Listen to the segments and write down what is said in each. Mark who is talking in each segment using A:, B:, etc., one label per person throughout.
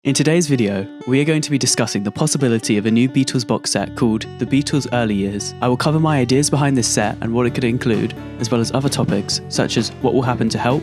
A: In today's video, we are going to be discussing the possibility of a new Beatles box set called The Beatles Early Years. I will cover my ideas behind this set and what it could include, as well as other topics such as what will happen to Help.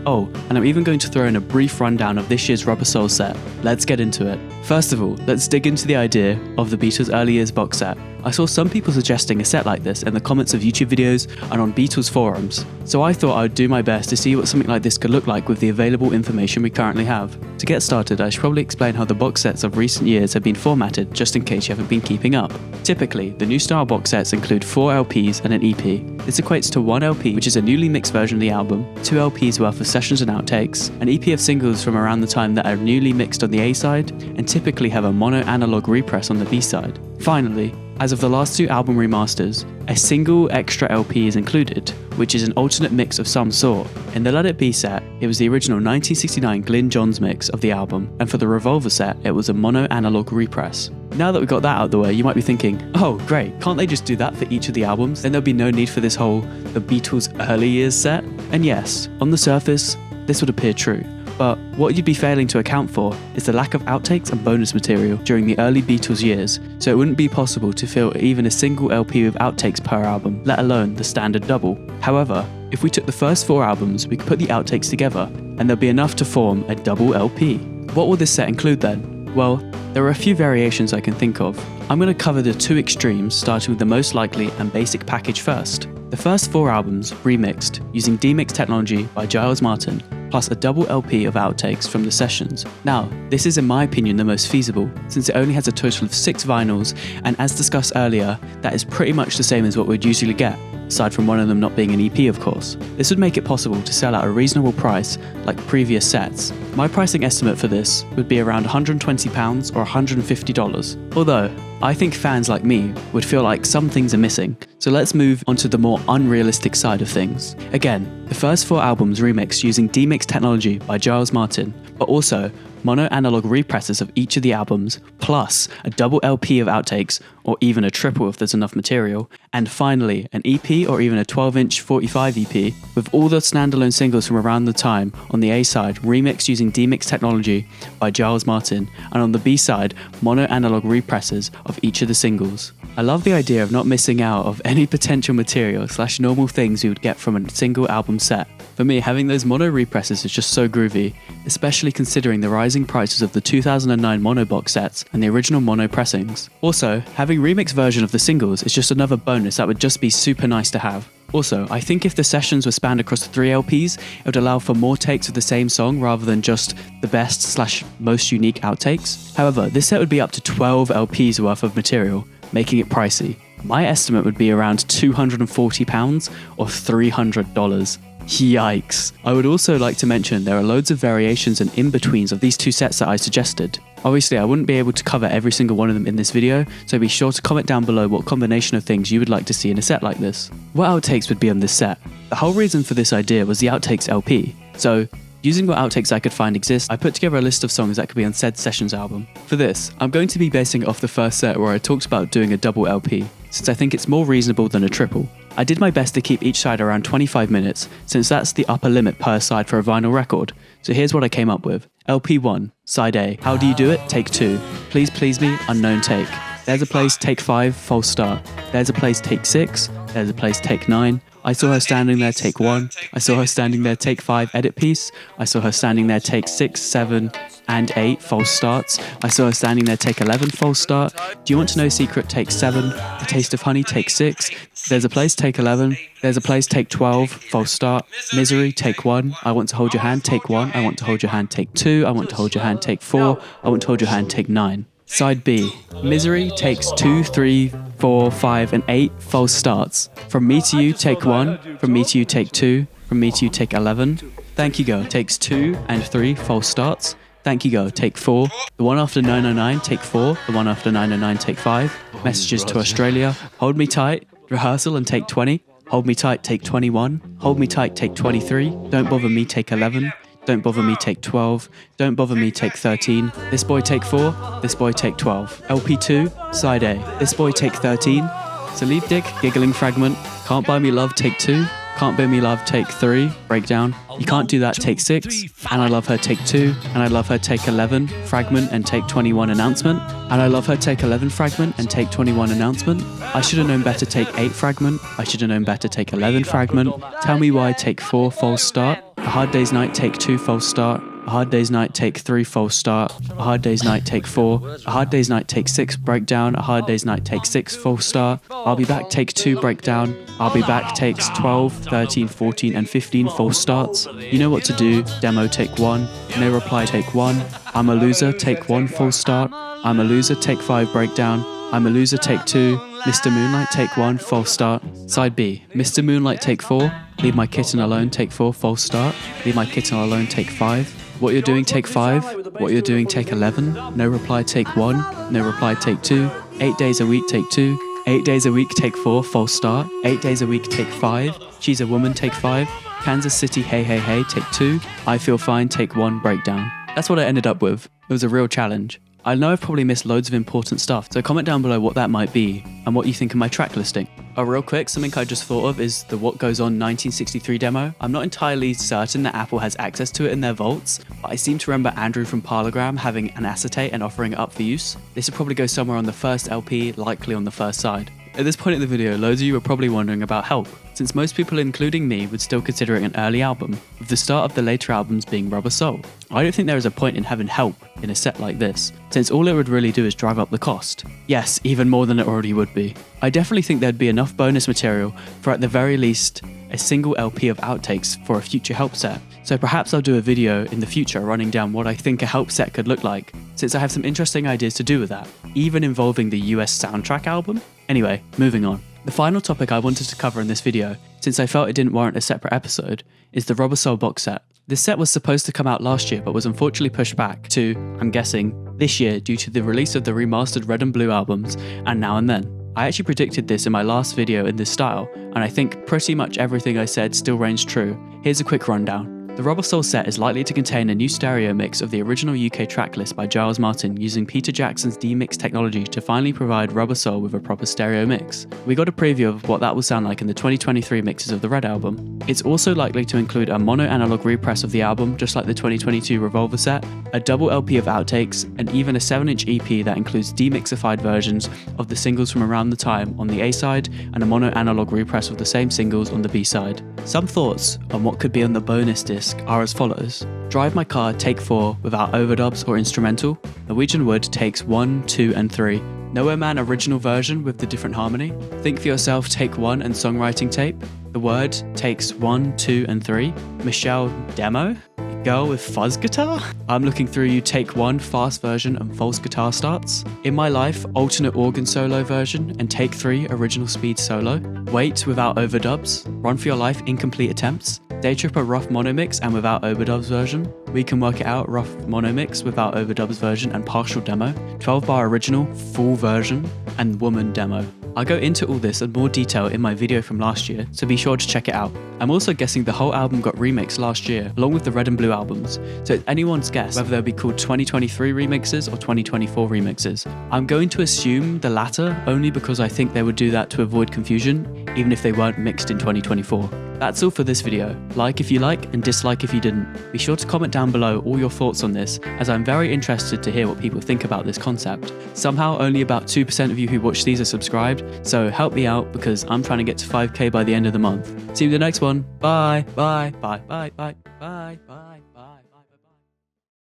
A: Oh, and I'm even going to throw in a brief rundown of this year's Rubber Soul set. Let's get into it. First of all, let's dig into the idea of the Beatles Early Years box set. I saw some people suggesting a set like this in the comments of YouTube videos and on Beatles forums, so I thought I would do my best to see what something like this could look like with the available information we currently have. To get started, I should probably explain how the box sets of recent years have been formatted, just in case you haven't been keeping up. Typically, the new style box sets include 4 LPs and an EP. This equates to 1 LP, which is a newly mixed version of the album, 2 LPs worth of sessions and outtakes, an EP of singles from around the time that are newly mixed on the A side, and typically have a mono analog repress on the B side. Finally, as of the last 2 album remasters, a single extra LP is included, which is an alternate mix of some sort. In the Let It Be set, it was the original 1969 Glyn Johns mix of the album, and for the Revolver set, it was a mono analog repress. Now that we got that out of the way, you might be thinking, oh great, can't they just do that for each of the albums? Then there'll be no need for this whole The Beatles Early Years set? And yes, on the surface, this would appear true. But what you'd be failing to account for is the lack of outtakes and bonus material during the early Beatles years, so it wouldn't be possible to fill even a single LP with outtakes per album, let alone the standard double. However, if we took the first 4 albums, we could put the outtakes together, and there'll be enough to form a double LP. What will this set include then? Well, there are a few variations I can think of. I'm going to cover the 2 extremes, starting with the most likely and basic package first. The first 4 albums remixed using demix technology by Giles Martin, plus a double LP of outtakes from the sessions. Now, this is in my opinion the most feasible, since it only has a total of 6 vinyls, and as discussed earlier, that is pretty much the same as what we'd usually get, aside from one of them not being an EP of course. This would make it possible to sell at a reasonable price, like previous sets. My pricing estimate for this would be around £120 or $150, although I think fans like me would feel like some things are missing, so let's move on to the more unrealistic side of things. Again, the first 4 albums remixed using demix technology by Giles Martin, but also mono analog represses of each of the albums, plus a double LP of outtakes, or even a triple if there's enough material, and finally an EP or even a 12-inch 45 EP, with all the standalone singles from around the time on the A side remixed using demix technology by Giles Martin, and on the B side mono analog represses of each of the singles. I love the idea of not missing out of any potential material / normal things you would get from a single album set. For me, having those mono represses is just so groovy, especially considering the rising prices of the 2009 mono box sets and the original mono pressings. Also, having remixed version of the singles is just another bonus that would just be super nice to have. Also, I think if the sessions were spanned across the 3 LPs, it would allow for more takes of the same song rather than just the best / most unique outtakes. However, this set would be up to 12 LPs worth of material, making it pricey. My estimate would be around £240 or $300. Yikes. I would also like to mention there are loads of variations and in-betweens of these 2 sets that I suggested. Obviously I wouldn't be able to cover every single one of them in this video, so be sure to comment down below what combination of things you would like to see in a set like this. What outtakes would be on this set? The whole reason for this idea was the outtakes LP. So, using what outtakes I could find exist, I put together a list of songs that could be on said sessions album. For this, I'm going to be basing it off the first set where I talked about doing a double LP, since I think it's more reasonable than a triple. I did my best to keep each side around 25 minutes, since that's the upper limit per side for a vinyl record. So here's what I came up with. LP 1, Side A, How Do You Do It? Take 2, Please Please Me, Unknown Take. There's a Place, Take 5, False Start. There's a Place, Take 6. There's a Place, Take 9. I Saw Her Standing There, Take 1. I Saw Her Standing There, Take 5, Edit Piece. I Saw Her Standing There, Take 6, 7, and 8, False Starts. I Saw Her Standing There, Take 11, False Start. Do You Want to Know Secret, Take 7. The Taste of Honey, Take 6. There's a Place, Take 11. There's a Place, Take 12, False Start. Misery, Take 1. I Want to Hold Your Hand, Take 1. I Want to Hold Your Hand, Take 2. I Want to Hold Your Hand, Take 4. I Want to Hold Your Hand, Take 9. Side B. Misery takes 2, 3, 4, 5, and 8 false starts. From Me to You, take 1. From Me to You, take 2. From Me to You, take 11. Thank You Go takes 2 and 3 false starts. Thank You Go, take 4. The one after 909, take 4. The one after 909, take 5. Messages to Australia. Hold Me Tight. Rehearsal and take 20. Hold Me Tight, take 21. Hold Me Tight, take 23. Don't Bother Me, take 11. Don't Bother Me, take 12. Don't Bother Me, take 13. This Boy, take 4. This Boy, take 12. LP 2, Side A. This Boy, take 13. So Leave Dick, Giggling Fragment. Can't Buy Me Love, take 2. Can't Buy Me Love, take 3. Breakdown. You Can't Do That take 6, And I Love Her take 2, And I Love Her take 11, Fragment and take 21 Announcement, And I Love Her take 11 Fragment and take 21 Announcement, I Should Have Known Better take 8 Fragment, I Should Have Known Better take 11 Fragment, Tell Me Why take 4 False Start, A Hard Day's Night take 2 False Start, A Hard Day's Night take 3 False Start, A Hard Day's Night take 4, A Hard Day's Night take 6 Breakdown, A Hard Day's Night take 6 False Start, I'll Be Back take 2 Breakdown, I'll Be Back takes 12, 13, 14 and 15 false starts, You Know What to Do, Demo take 1, No Reply take 1, I'm a Loser take 1 false start, I'm a Loser take 5 Breakdown, I'm a Loser take 2, Mr. Moonlight take 1 false start. Side B, Mr. Moonlight take 4, Leave My Kitten Alone take 4 false start, Leave My Kitten Alone take 5, What You're Doing take 5, What You're Doing take 11, No Reply take 1, No Reply take 2, 8 Days a Week take 2, 8 Days a Week take 4 false start, 8 Days a Week take 5, She's a Woman take 5, Kansas City Hey Hey Hey take 2, I Feel Fine take 1 Breakdown. That's what I ended up with. It was a real challenge. I know I've probably missed loads of important stuff, so comment down below what that might be and what you think of my track listing. Oh, real quick, something I just thought of is the What Goes On 1963 demo. I'm not entirely certain that Apple has access to it in their vaults, but I seem to remember Andrew from Parlogram having an acetate and offering it up for use. This would probably go somewhere on the first LP, likely on the first side. At this point in the video, loads of you are probably wondering about Help, since most people, including me, would still consider it an early album, with the start of the later albums being Rubber Soul. I don't think there is a point in having Help in a set like this, since all it would really do is drive up the cost. Yes, even more than it already would be. I definitely think there'd be enough bonus material for at the very least a single LP of outtakes for a future Help set, so perhaps I'll do a video in the future running down what I think a Help set could look like, since I have some interesting ideas to do with that, even involving the US soundtrack album. Anyway, moving on. The final topic I wanted to cover in this video, since I felt it didn't warrant a separate episode, is the Rubber Soul box set. This set was supposed to come out last year but was unfortunately pushed back to, I'm guessing, this year due to the release of the remastered Red and Blue albums and Now and Then. I actually predicted this in my last video in this style, and I think pretty much everything I said still reigns true. Here's a quick rundown. The Rubber Soul set is likely to contain a new stereo mix of the original UK tracklist by Giles Martin using Peter Jackson's D-Mix technology to finally provide Rubber Soul with a proper stereo mix. We got a preview of what that will sound like in the 2023 mixes of the Red album. It's also likely to include a mono analog repress of the album, just like the 2022 Revolver set, a double LP of outtakes, and even a 7-inch EP that includes demixified versions of the singles from around the time on the A-side and a mono analog repress of the same singles on the B-side. Some thoughts on what could be on the bonus disc are as follows. Drive My Car take 4 without overdubs or instrumental. Norwegian Wood takes 1, 2 and 3. Nowhere Man original version with the different harmony. Think for Yourself take 1 and songwriting tape. The Word takes 1, 2 and 3. Michelle demo. Girl with fuzz guitar? I'm Looking Through You take 1 fast version and false guitar starts. In My Life alternate organ solo version and take 3 original speed solo. Wait without overdubs. Run for Your Life incomplete attempts. Day Tripper rough mono mix and without overdubs version. We Can Work It Out rough mono mix without overdubs version and partial demo. 12-bar original full version and Woman demo. I'll go into all this in more detail in my video from last year, so be sure to check it out. I'm also guessing the whole album got remixed last year, along with the Red and Blue albums, so it's anyone's guess whether they'll be called 2023 remixes or 2024 remixes. I'm going to assume the latter, only because I think they would do that to avoid confusion, even if they weren't mixed in 2024. That's all for this video. Like if you like and dislike if you didn't. Be sure to comment down below all your thoughts on this, as I'm very interested to hear what people think about this concept. Somehow only about 2% of you who watch these are subscribed, so help me out because I'm trying to get to 5k by the end of the month. See you in the next one. Bye, bye, bye, bye, bye, bye, bye.